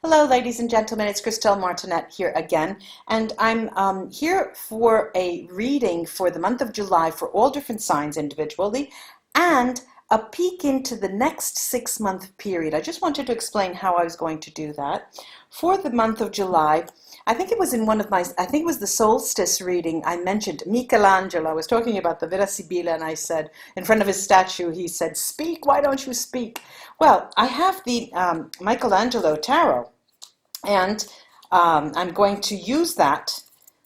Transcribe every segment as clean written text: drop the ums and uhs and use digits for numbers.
Hello, ladies and gentlemen. It's Christelle Martinette here again, and I'm here for a reading for the month of July for all different signs individually, and a peek into the next 6-month period. I just wanted to explain how I was going to do that. For the month of July, I think it was in I think it was the solstice reading, I mentioned Michelangelo. I was talking about the VERA SIBILLA, and I said, in front of his statue, he said, "Speak, why don't you speak?" Well, I have the Michelangelo Tarot, and I'm going to use that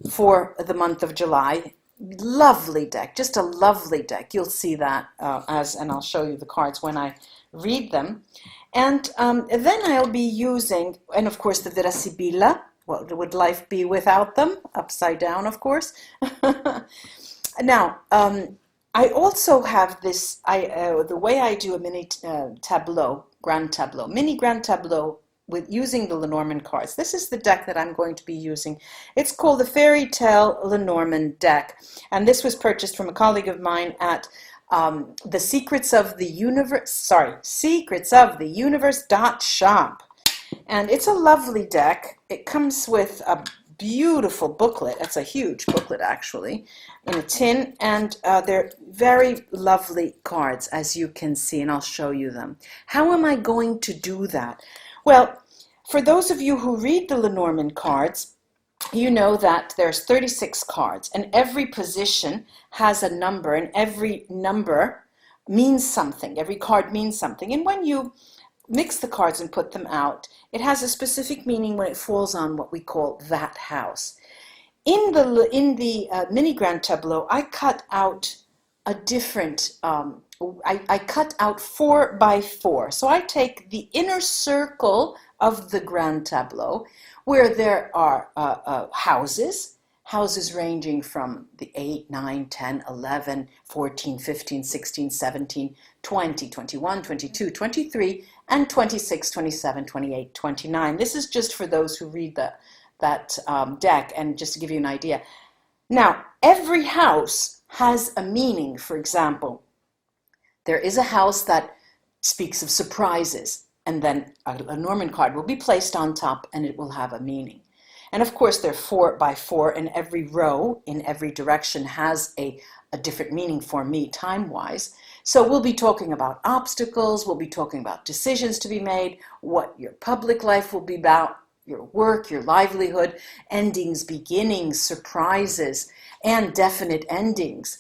for the month of July. Lovely deck, just a lovely deck. You'll see that and I'll show you the cards when I read them. And then I'll be using, and of course, the VERA SIBILLA. What would life be without them? Upside down, of course. Now, I also have this, the way I do a mini tableau, grand tableau, mini grand tableau with using the Lenormand cards. This is the deck that I'm going to be using. It's called the Fairy Tale Lenormand deck, and this was purchased from a colleague of mine at the Secrets of the Universe.shop. And it's a lovely deck. It comes with a beautiful booklet. It's a huge booklet, actually, in a tin, and they're very lovely cards, as you can see, and I'll show you them. How am I going to do that? Well, for those of you who read the Lenormand cards, you know that there's 36 cards, and every position has a number, and every number means something. Every card means something. And when you mix the cards and put them out, it has a specific meaning when it falls on what we call that house. In the mini grand tableau, I cut out a different, I cut out 4 by 4. So I take the inner circle of the grand tableau, where there are houses ranging from the 8, 9, 10, 11, 14, 15, 16, 17, 20, 21, 22, 23, and 26, 27, 28, 29. This is just for those who read that deck, and just to give you an idea. Now, every house has a meaning. For example, there is a house that speaks of surprises, and then a Norman card will be placed on top, and it will have a meaning. And of course, they're 4 by 4, and every row in every direction has a different meaning for me time-wise. So we'll be talking about obstacles, we'll be talking about decisions to be made, what your public life will be about, your work, your livelihood, endings, beginnings, surprises, and definite endings,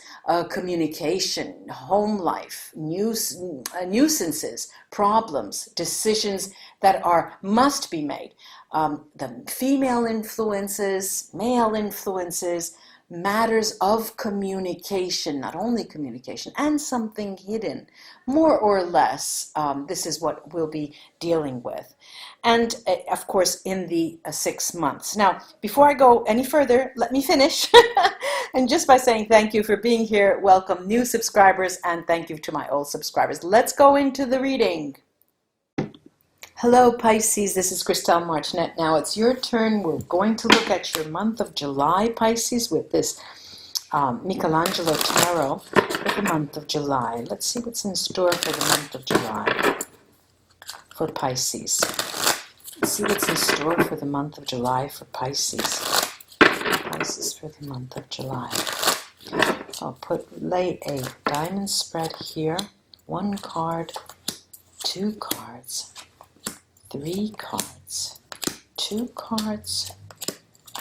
communication, home life, nuisances, problems, decisions that must be made, the female influences, male influences, matters of communication, not only communication, and something hidden, more or less. This is what we'll be dealing with. And of course, in the 6 months. Now, before I go any further, let me finish. And just by saying thank you for being here, welcome new subscribers, and thank you to my old subscribers. Let's go into the reading. Hello, Pisces. This is Christelle Martinette. Now it's your turn. We're going to look at your month of July, Pisces, with this Michelangelo Tarot for the month of July. Let's see what's in store for the month of July for Pisces. Let's see what's in store for the month of July for Pisces. Pisces for the month of July. I'll lay a diamond spread here. 1 card, 2 cards, 3 cards, 2 cards,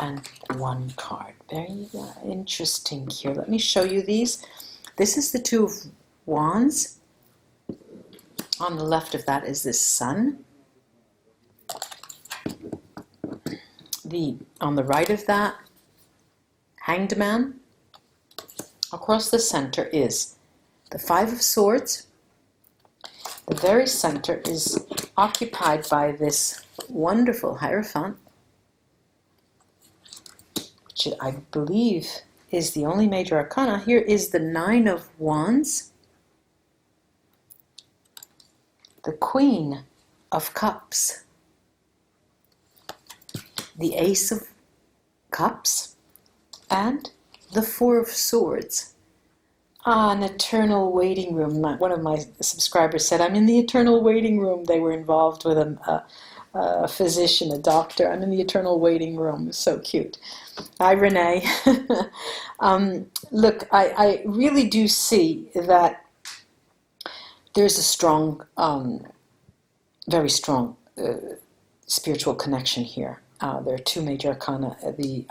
and 1 card. Very interesting here. Let me show you these. This is the 2 of Wands. On the left of that is this Sun. On the right of that, Hanged Man. Across the center is the 5 of Swords. The very center is occupied by this wonderful Hierophant, which I believe is the only major arcana. Here is the 9 of Wands, the Queen of Cups, the Ace of Cups, and the 4 of Swords. An eternal waiting room. One of my subscribers said, I'm in the eternal waiting room. They were involved with a physician, a doctor. I'm in the eternal waiting room. So cute. Hi, Renee. Look, I really do see that there's a strong, very strong spiritual connection here. There are two major arcana, the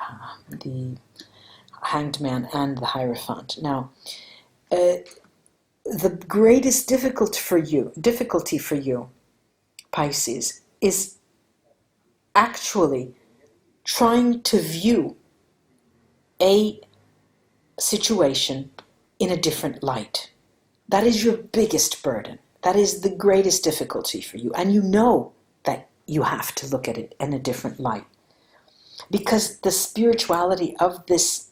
Hanged Man and the Hierophant. Now, the greatest difficulty for you, Pisces, is actually trying to view a situation in a different light. That is your biggest burden. That is the greatest difficulty for you. And you know that you have to look at it in a different light. Because the spirituality of this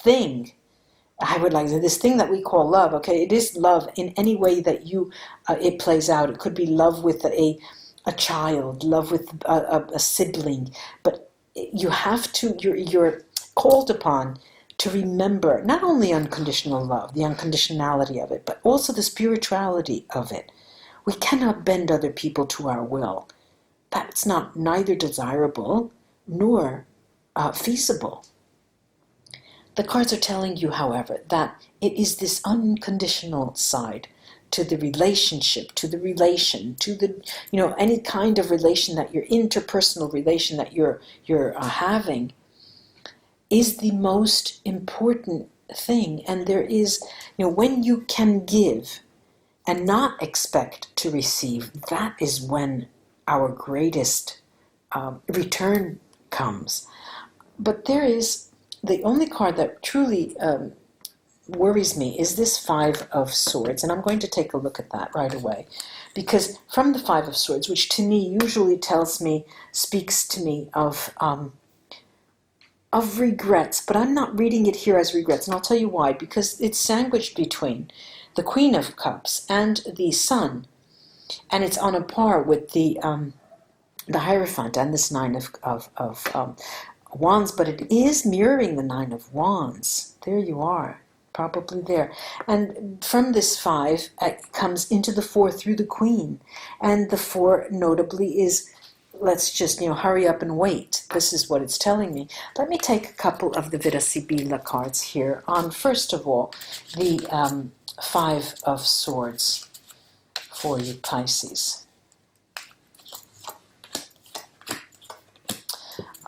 thing, I would like to say, this thing that we call love, okay, it is love in any way that it plays out. It could be love with a child, love with a sibling, but you have to, you're called upon to remember not only unconditional love, the unconditionality of it, but also the spirituality of it. We cannot bend other people to our will. That's neither desirable nor feasible. The cards are telling you, however, that it is this unconditional side to the relationship, to the relation, to the, any kind of relation that your interpersonal relation that you're having is the most important thing. And there is, when you can give and not expect to receive, that is when our greatest return comes. But there is the only card that truly worries me is this Five of Swords, and I'm going to take a look at that right away, because from the Five of Swords, which to me usually speaks to me of regrets, but I'm not reading it here as regrets, and I'll tell you why, because it's sandwiched between the Queen of Cups and the Sun, and it's on a par with the Hierophant and this Nine of Wands, but it is mirroring the Nine of Wands. There you are, probably there. And from this Five, it comes into the Four through the Queen. And the Four, notably, is, let's just, hurry up and wait. This is what it's telling me. Let me take a couple of the VERA SIBILLA cards here on, first of all, the Five of Swords for you, Pisces.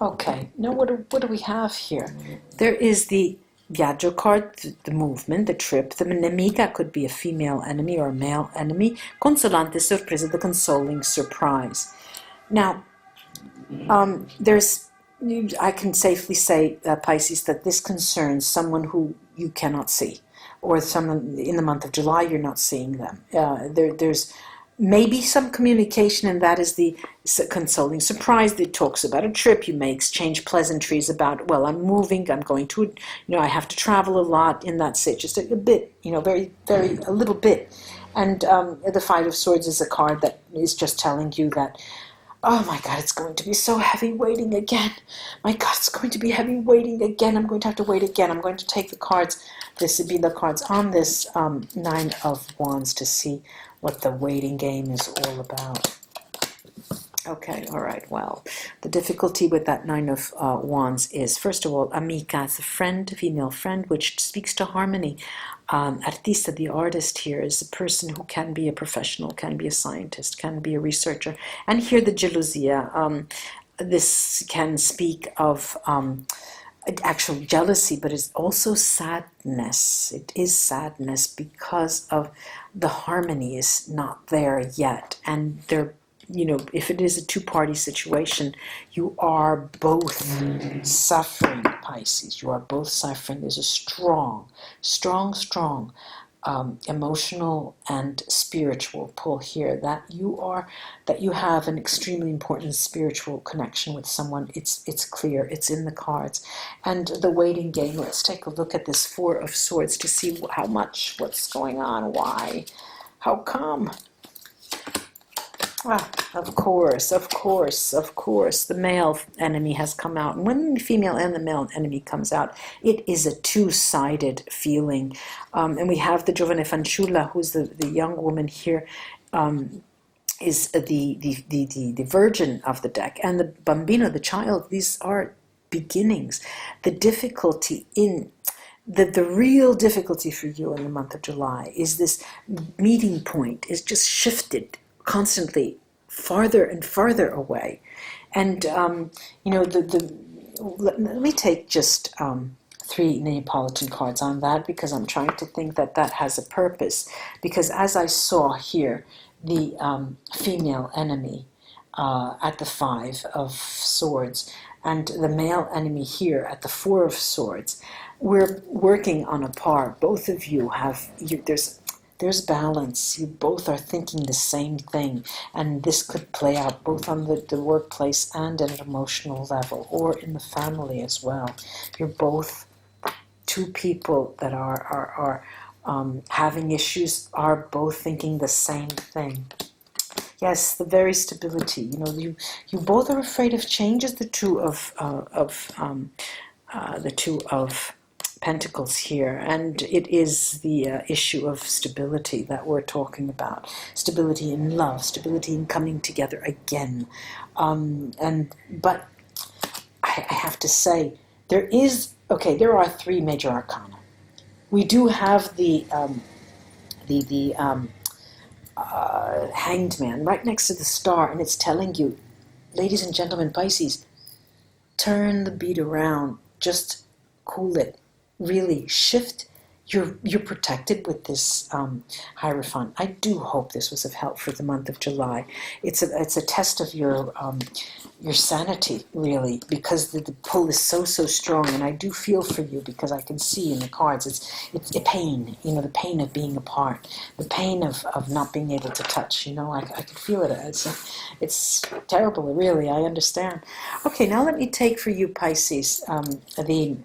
Okay, now what do we have here? There is the Viaggio card, the movement, the trip. The nemica could be a female enemy or a male enemy. Consolante sorpresa, the consoling surprise. Now, I can safely say, Pisces, that this concerns someone who you cannot see, or someone in the month of July you're not seeing them. There's maybe some communication, and that is the consoling surprise that talks about a trip. You may exchange pleasantries about, well, I'm moving, I'm going to, I have to travel a lot in that set, just a bit, very, very, a little bit. And the Five of Swords is a card that is just telling you that, oh my God, it's going to be so heavy waiting again. My God, it's going to be heavy waiting again. I'm going to have to wait again. I'm going to take the cards, the Sibilla cards on this Nine of Wands to see what the waiting game is all about. Okay, all right, well, the difficulty with that Nine of Wands is, first of all, amica, it's a friend, female friend, which speaks to harmony. Artista, the artist here, is a person who can be a professional, can be a scientist, can be a researcher. And here the gelosia, this can speak of actual jealousy, but it's also sadness. It is sadness because of the harmony is not there yet. And there, if it is a two-party situation, you are both suffering, Pisces. You are both suffering. There's a strong emotional and spiritual pull here that you have an extremely important spiritual connection with someone. It's clear. It's in the cards. And the waiting game. Let's take a look at this Four of Swords to see what's going on, why, how come. Ah, of course, of course, of course. The male enemy has come out. And when the female and the male enemy comes out, it is a two-sided feeling. And we have the Giovane Fanciulla, who's the young woman here, is the virgin of the deck. And the Bambino, the child, these are beginnings. The difficulty in the real difficulty for you in the month of July is this meeting point is just shifted constantly farther and farther away. And you know, let me take just 3 Neapolitan cards on that, because I'm trying to think that that has a purpose. Because as I saw here, the female enemy at the 5 of Swords, and the male enemy here at the 4 of Swords, we're working on a par. Both of you have, there's balance. You both are thinking the same thing, and this could play out both on the workplace and at an emotional level, or in the family as well. You're both 2 people that are having issues, are both thinking the same thing. Yes, the very stability. You know, you both are afraid of change. Is the Two of Pentacles here, and it is the issue of stability that we're talking about. Stability in love, stability in coming together again. But I have to say, there are 3 major arcana. We do have the Hanged Man right next to the Star, and it's telling you, ladies and gentlemen, Pisces, turn the beat around, just cool it, really shift. You're protected with this Hierophant. I do hope this was of help for the month of July. It's a test of your sanity, really, because the pull is so strong, and I do feel for you, because I can see in the cards it's a pain, you know, the pain of being apart, the pain of not being able to touch, you know. I can feel it. It's terrible, really. I understand. Okay, now let me take for you, Pisces, the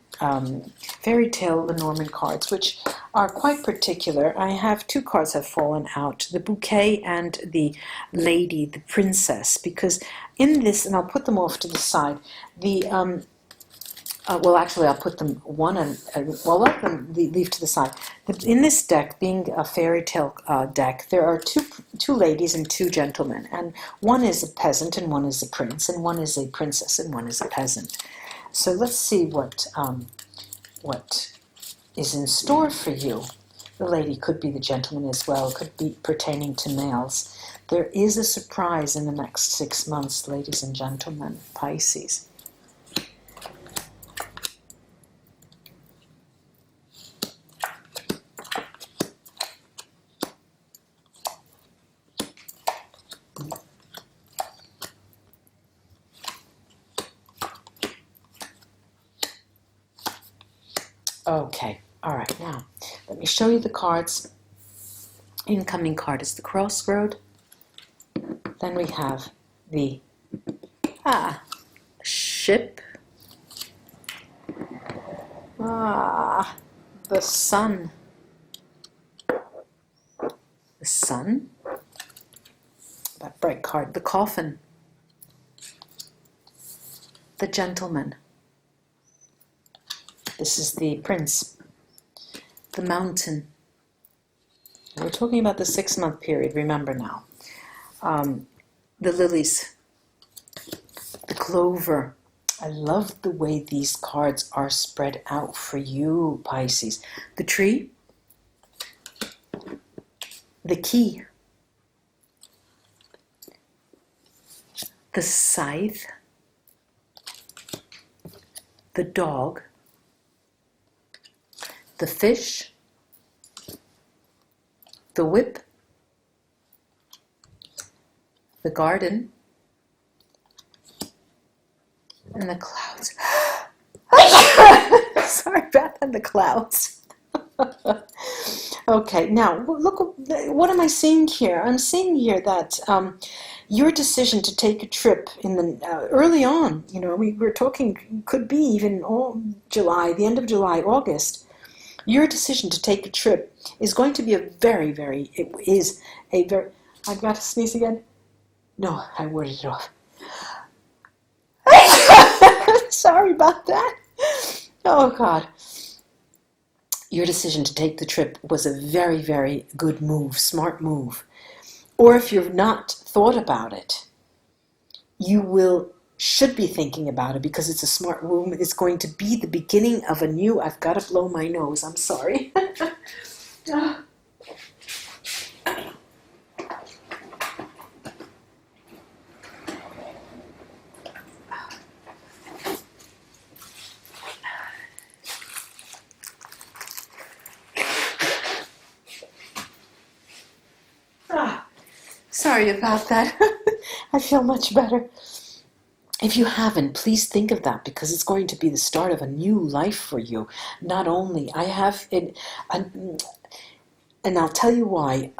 fairy tale Lenormand cards, which are quite particular. I have 2 cards have fallen out, the Bouquet and the Lady, the Princess, because in this, and I'll put them off to the side, the well, actually, I'll put them one and well, let them leave to the side. In this deck, being a fairy tale deck, there are two ladies and 2 gentlemen, and one is a peasant and one is a prince, and one is a princess and one is a peasant. So let's see what is in store for you. The lady could be the gentleman as well, could be pertaining to males. There is a surprise in the next 6 months, ladies and gentlemen, Pisces. Okay, all right, now let me show you the cards. Incoming card is the Crossroad. Then we have the Ship. The Sun. The Sun. That bright card. The Coffin. The Gentleman. This is the Prince. The Mountain. And we're talking about the 6-month period, remember now. The Lilies. The Clover. I love the way these cards are spread out for you, Pisces. The Tree. The Key. The Scythe. The Dog. The Fish. The Whip. The Garden. And the Clouds. Sorry about that, the Clouds. Okay, now look, what am I seeing here? I'm seeing here that your decision to take a trip in the early on, you know, we're talking, could be even all July, the end of July, August. Your decision to take a trip is going to be I've got to sneeze again. No, I worded it off. Sorry about that. Oh, God. Your decision to take the trip was a very, very good move, smart move. Or if you've not thought about it, you should be thinking about it because it's a smart move. It's going to be the beginning of a new, I've got to blow my nose, I'm sorry. Sorry about that. I feel much better. If you haven't, please think of that because it's going to be the start of a new life for you. Not only, I have it, and I'll tell you why.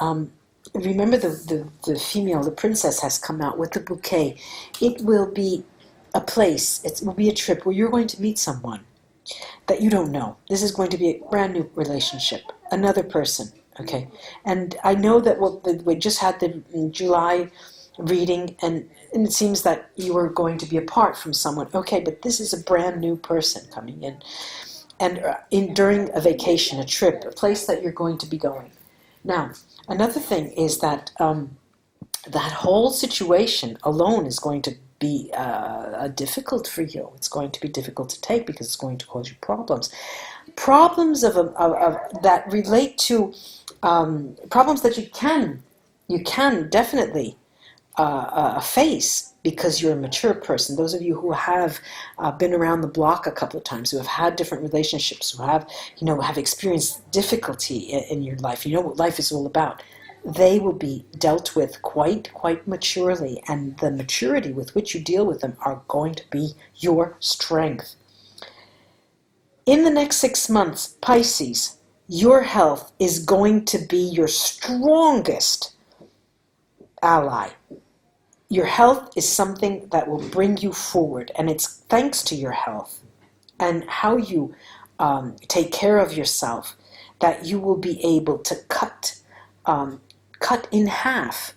Remember the female, the princess has come out with the bouquet. It will be a place, it will be a trip where you're going to meet someone that you don't know. This is going to be a brand new relationship, another person. Okay, and I know that we just had the July reading, and it seems that you are going to be apart from someone. Okay, but this is a brand new person coming in, and during a vacation, a trip, a place that you're going to be going. Now, another thing is that that whole situation alone is going to be difficult for you. It's going to be difficult to take because it's going to cause you problems. Problems of that relate to problems that you can definitely face because you're a mature person. Those of you who have been around the block a couple of times, who have had different relationships, who have experienced difficulty in your life, you know what life is all about. They will be dealt with quite maturely, and the maturity with which you deal with them are going to be your strength. In the next 6 months, Pisces, your health is going to be your strongest ally. Your health is something that will bring you forward, and it's thanks to your health and how you take care of yourself that you will be able to cut in half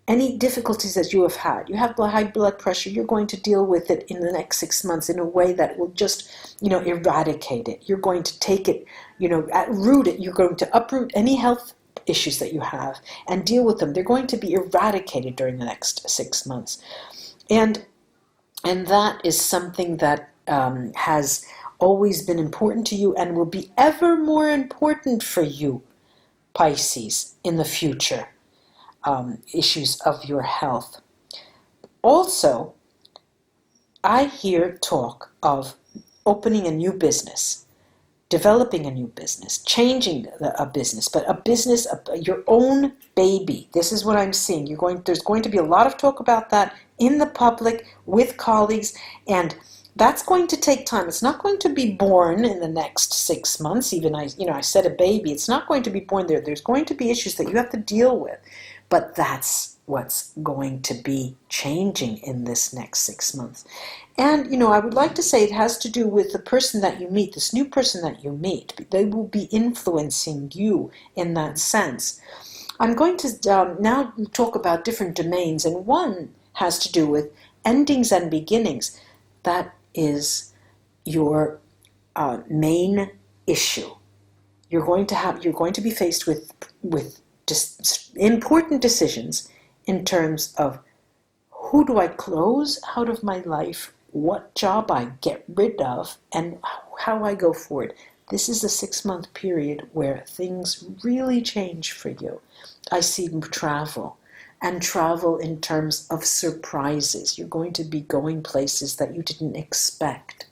any difficulties that you have had. You have high blood pressure, you're going to deal with it in the next 6 months in a way that will just, eradicate it. You're going to take it, root it. You're going to uproot any health issues that you have and deal with them. They're going to be eradicated during the next 6 months. And that is something that has always been important to you and will be ever more important for you, Pisces, in the future. Issues of your health. Also, I hear talk of opening a new business, developing a new business, changing a business, but a business, your own baby. This is what I'm seeing. There's going to be a lot of talk about that in the public with colleagues, and that's going to take time. It's not going to be born in the next 6 months. Even I said a baby. It's not going to be born there. There's going to be issues that you have to deal with. But that's what's going to be changing in this next 6 months. And, I would like to say it has to do with the person that you meet, this new person that you meet. They will be influencing you in that sense. I'm going to now talk about different domains, and one has to do with endings and beginnings. That is your main issue. You're going to be faced with important decisions in terms of who do I close out of my life, what job I get rid of, and how I go forward. This is a 6-month period where things really change for you. I see travel, and travel in terms of surprises. You're going to be going places that you didn't expect.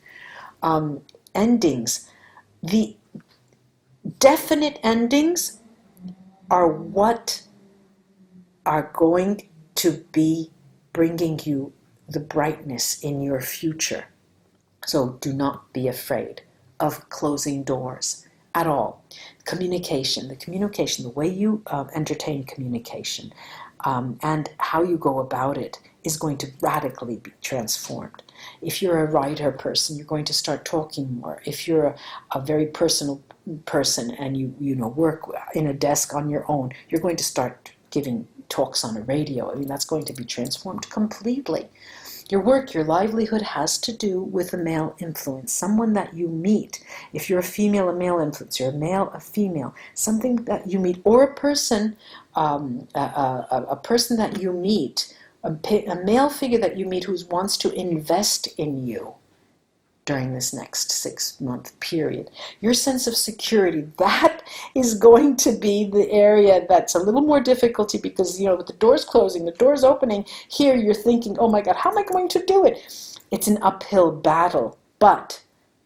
Endings. The definite endings are what are going to be bringing you the brightness in your future. So do not be afraid of closing doors at all. Communication, the way you entertain communication and how you go about it is going to radically be transformed. If you're a writer person, you're going to start talking more. If you're a very personal person and you work in a desk on your own, you're going to start giving talks on a radio. I mean, that's going to be transformed completely. Your work, your livelihood has to do with a male influence, someone that you meet. If you're a female, a male influence. You're a male, a female, something that you meet, or a person that you meet, a male figure that you meet who wants to invest in you during this next 6-month period. Your sense of security, that is going to be the area that's a little more difficulty, because, you know, with the doors closing, the doors opening, here you're thinking, oh my God, how am I going to do it? It's an uphill battle. But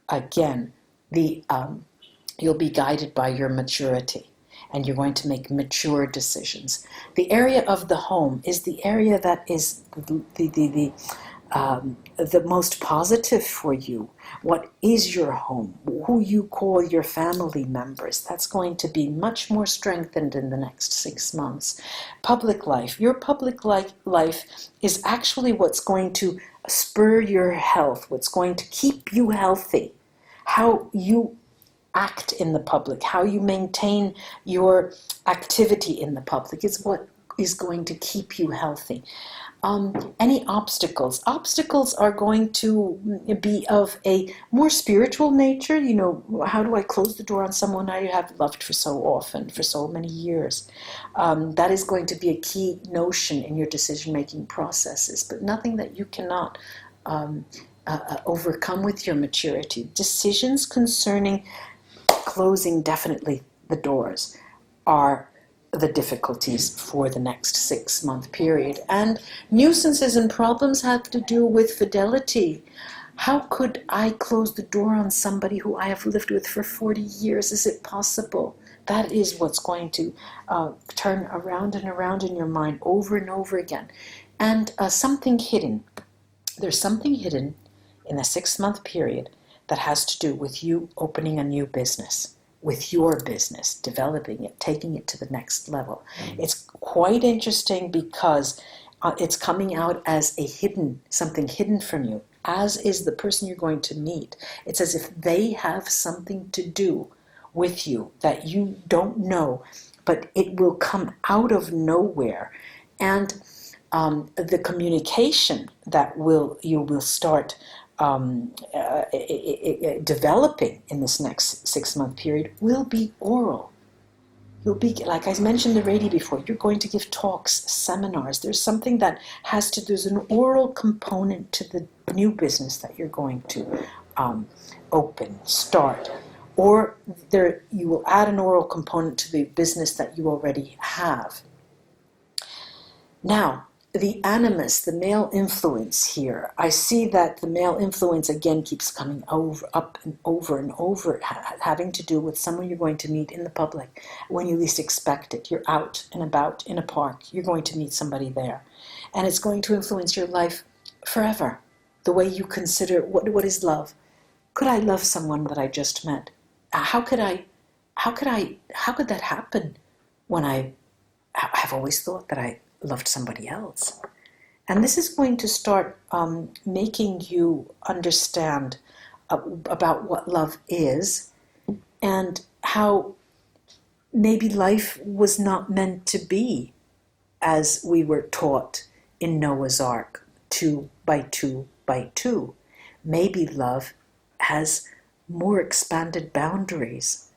again, you'll be guided by your maturity, and you're going to make mature decisions. The area of the home is the area that is the most positive for you. What is your home? Who you call your family members? That's going to be much more strengthened in the next 6 months. Public life. Your public life is actually what's going to spur your health, what's going to keep you healthy. How you act in the public, how you maintain your activity in the public is what is going to keep you healthy. Any obstacles? Obstacles are going to be of a more spiritual nature. You know, how do I close the door on someone I have loved for so often, for so many years? That is going to be a key notion in your decision-making processes, but nothing that you cannot overcome with your maturity. Decisions concerning closing definitely the doors are the difficulties for the next 6-month period. And nuisances and problems have to do with fidelity. How could I close the door on somebody who I have lived with for 40 years? Is it possible? That is what's going to turn around and around in your mind over and over again. And something hidden. There's something hidden in a 6-month period that has to do with you opening a new business, with your business, developing it, taking it to the next level. It's quite interesting because it's coming out as something hidden from you, as is the person you're going to meet. It's as if they have something to do with you that you don't know, but it will come out of nowhere. And the communication that you will start developing in this next 6-month period will be oral. You'll be, like I mentioned the radio before, you're going to give talks, seminars. There's something that there's an oral component to the new business that you're going to open, start. Or you will add an oral component to the business that you already have. Now, the animus, the male influence here, I see that the male influence again keeps coming up and over, having to do with someone you're going to meet in the public when you least expect it. You're out and about in a park, you're going to meet somebody there. And it's going to influence your life forever. The way you consider, what is love? Could I love someone that I just met? How could that happen when I've always thought that I loved somebody else? And this is going to start making you understand about what love is, and how maybe life was not meant to be as we were taught in Noah's Ark, 2 by 2 by 2. Maybe love has more expanded boundaries,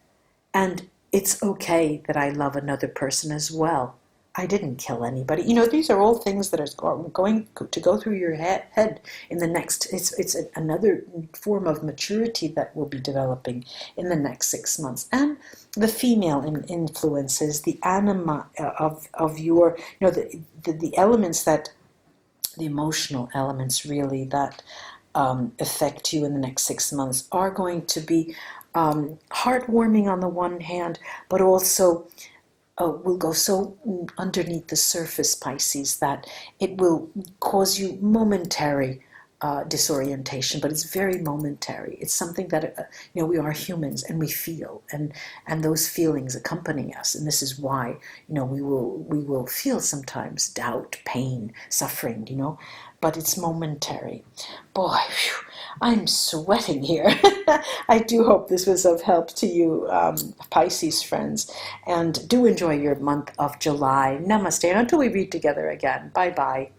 and it's okay that I love another person as well. I didn't kill anybody. You know, these are all things that are going to go through your head in the next, it's another form of maturity that will be developing in the next 6 months. And the female influences, the anima of your, you know, the elements that, the emotional elements really that affect you in the next 6 months are going to be heartwarming on the one hand, but also will go so underneath the surface, Pisces, that it will cause you momentary disorientation, but it's very momentary. It's something that we are humans and we feel, and those feelings accompany us, and this is why we will feel sometimes doubt, pain, suffering, but it's momentary. Boy, phew, I'm sweating here. I do hope this was of help to you, Pisces friends, and do enjoy your month of July. Namaste, and until we read together again, bye bye.